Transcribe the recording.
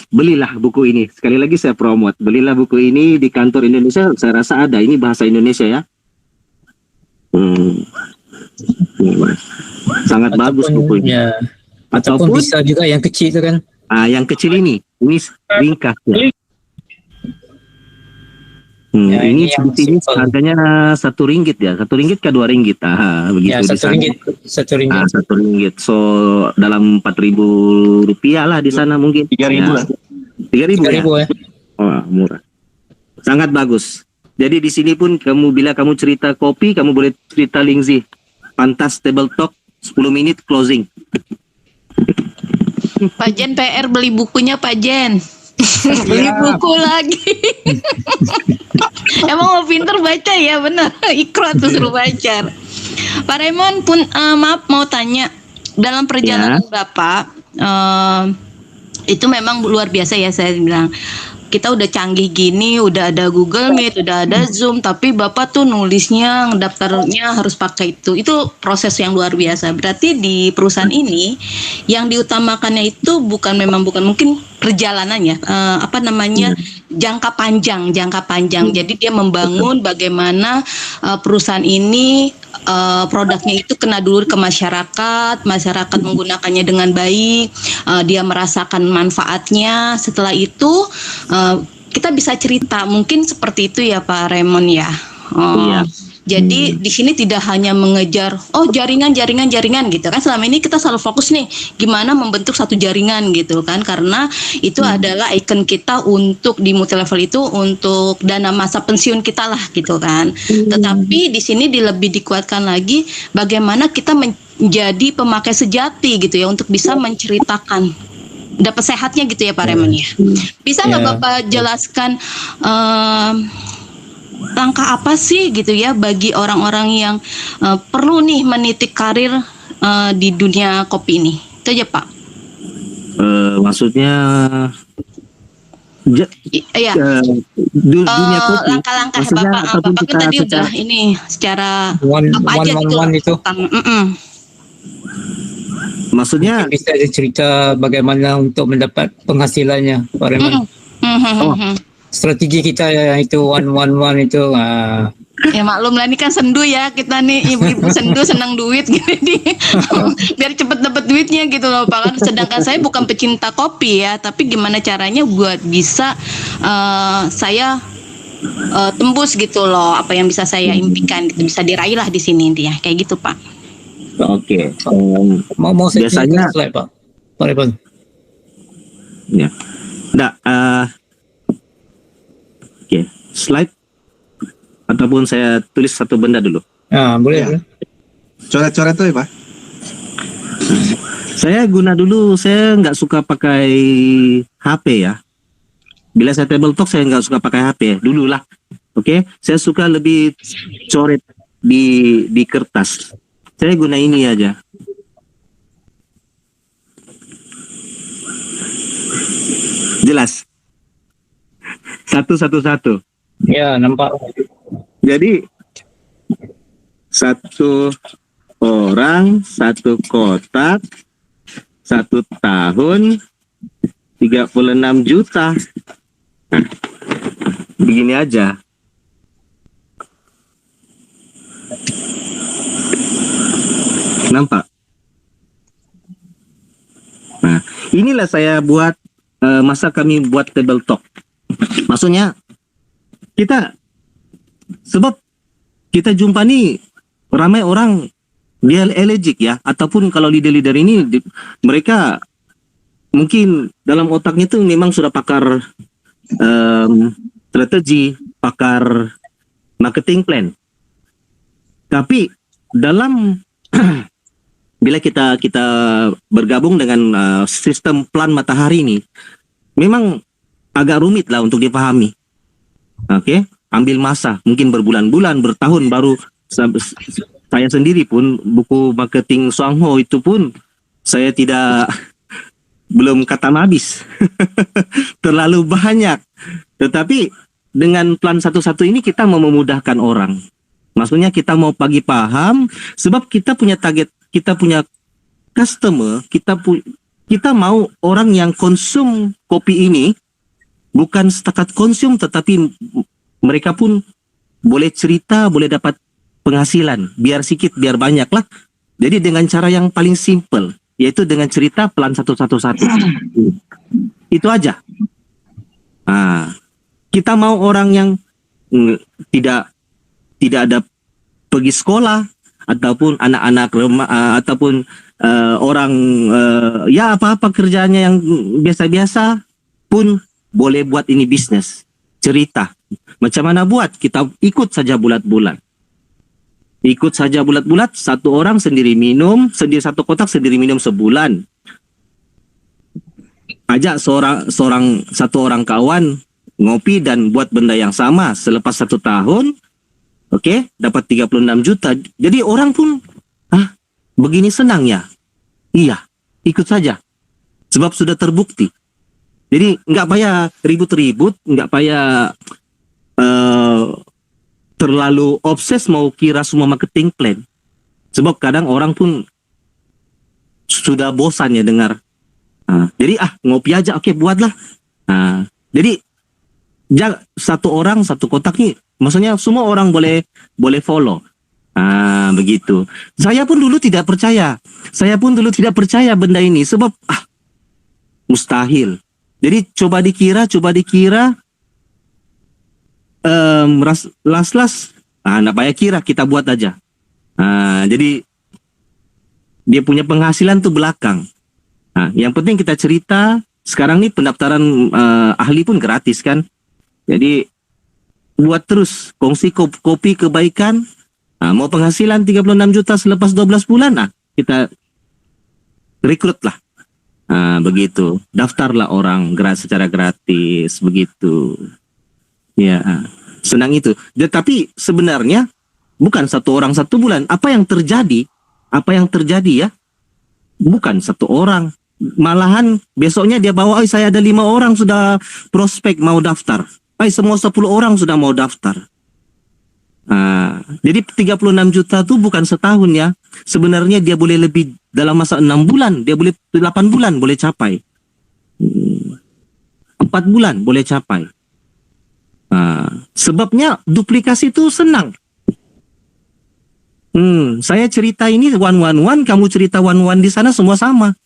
belilah buku ini. Sekali lagi saya promote, belilah buku ini di kantor Indonesia. Saya rasa ada, ini bahasa Indonesia ya. Sangat bagus buku ini. Ya, ataupun bisa juga yang kecil itu kan. Yang kecil ini ringkas ya. Ya, ini harganya RM1 ya, RM1 ke RM2 begitu ya, RM1. So dalam Rp4.000 lah di sana mungkin. Rp3.000 lah. Rp3.000 ya. Oh, murah. Sangat bagus. Jadi di sini pun bila kamu cerita kopi, kamu boleh cerita Lingzi. Pantas Table Talk 10 menit closing. Pak Jen PR beli bukunya Pak Jen. Beli buku lagi. Emang mau pinter baca ya, bener. Ikro tuh suruh baca. Pak Raymond pun maaf mau tanya, dalam perjalanan Bapak itu memang luar biasa ya, saya bilang. Kita udah canggih gini, udah ada Google Meet, udah ada Zoom, tapi Bapak tuh nulisnya, daftarnya harus pakai itu. Itu proses yang luar biasa. Berarti di perusahaan ini yang diutamakannya itu bukan mungkin perjalanannya, jangka panjang. Jadi dia membangun bagaimana perusahaan ini produknya itu kena dulu ke masyarakat menggunakannya dengan baik, dia merasakan manfaatnya. Setelah itu kita bisa cerita, mungkin seperti itu ya Pak Raymond ya. Iya. Jadi di sini tidak hanya mengejar jaringan gitu kan. Selama ini kita selalu fokus nih gimana membentuk satu jaringan gitu kan, karena itu adalah icon kita untuk di multi level itu untuk dana masa pensiun kita lah gitu kan. Tetapi di sini lebih dikuatkan lagi bagaimana kita menjadi pemakai sejati gitu ya, untuk bisa menceritakan dapat sehatnya gitu ya Pak Raymond ya. Bisa nggak Bapak jelaskan langkah apa sih gitu ya bagi orang-orang yang perlu nih menitik karir di dunia kopi ini? Itu aja Pak. Maksudnya dunia kopi. Langkah-langkah Bapak kan tadi udah ini secara apa aja gitu. Maksudnya bisa cerita bagaimana untuk mendapat penghasilannya Pak Raymond. Strategi kita ya itu 111 itu. Ya maklum lah, ini kan sendu ya, kita nih ibu-ibu sendu senang duit gitu biar cepet dapat duitnya gitu loh Pak. Sedangkan saya bukan pecinta kopi ya, tapi gimana caranya buat bisa saya tembus gitu loh apa yang bisa saya impikan gitu, bisa diraih lah di sini intinya kayak gitu Pak. Oke. Mau biasanya slide Pak Raymond. Ya. Oke, slide ataupun saya tulis satu benda dulu. Boleh. Ya. Coret-coret tuh ya Pak. Saya nggak suka pakai HP ya. Bila saya table talk saya nggak suka pakai HP dulu lah. Oke, saya suka lebih coret di kertas. Saya guna ini aja. Jelas. Satu. Ya, nampak. Jadi satu orang, satu kotak, 1 tahun, 36 juta. Nah, begini aja. Nampak? Nah, inilah saya buat masa kami buat table talk. Maksudnya sebab kita jumpa nih ramai orang dia allergic ya, ataupun kalau leader-leader ini mereka mungkin dalam otaknya tuh memang sudah pakar strategi, pakar marketing plan. Tapi dalam bila kita bergabung dengan sistem plan matahari ini, memang agak rumit lah untuk dipahami. Oke, ambil masa, mungkin berbulan-bulan, bertahun baru. Saya sendiri pun buku marketing Songho itu pun saya belum khatam habis. Terlalu banyak. Tetapi dengan plan satu-satu ini kita mau memudahkan orang. Maksudnya kita mau pagi paham, sebab kita punya target, kita punya customer, kita mau orang yang konsum kopi ini bukan setakat konsum, tetapi mereka pun boleh cerita, boleh dapat penghasilan, biar sedikit, biar banyak lah. Jadi dengan cara yang paling simple, yaitu dengan cerita pelan satu. Itu aja. Kita mau orang yang tidak ada pergi sekolah, ataupun anak-anak ataupun orang ya apa-apa kerjanya yang biasa-biasa pun boleh buat ini bisnis. Cerita. Macam mana buat? Kita ikut saja bulat-bulat. Ikut saja bulat-bulat, satu orang sendiri minum, sendiri satu kotak sendiri minum sebulan. Ajak satu orang kawan ngopi dan buat benda yang sama selepas 1 tahun, oke, dapat 36 juta. Jadi orang pun, begini senang ya? Iya, ikut saja. Sebab sudah terbukti. Jadi nggak payah ribut-ribut, nggak payah terlalu obses mau kira semua marketing plan. Sebab kadang orang pun sudah bosan ya dengar. Jadi ngopi aja, oke, buatlah. Jadi satu orang satu kotak nih, maksudnya semua orang boleh follow. Begitu. Saya pun dulu tidak percaya benda ini, sebab mustahil. Jadi coba dikira las nggak payah kira, kita buat aja. Jadi dia punya penghasilan tuh belakang. Yang penting kita cerita. Sekarang nih pendaftaran ahli pun gratis kan. Jadi buat terus, kongsi kopi kebaikan. Mau penghasilan 36 juta selepas 12 bulan, kita rekrut lah. Begitu. Daftarlah orang secara gratis, begitu. Ya, senang itu. Tapi sebenarnya bukan satu orang 1 bulan. Apa yang terjadi ya? Bukan 1 orang. Malahan besoknya dia bawa, saya ada 5 orang sudah prospek mau daftar. Semua 10 orang sudah mau daftar. Jadi 36 juta itu bukan setahun ya. Sebenarnya dia boleh lebih dalam masa 6 bulan. Dia boleh 8 bulan boleh capai. 4 bulan boleh capai. Sebabnya duplikasi itu senang. Saya cerita ini 111, kamu cerita 111 di sana semua sama.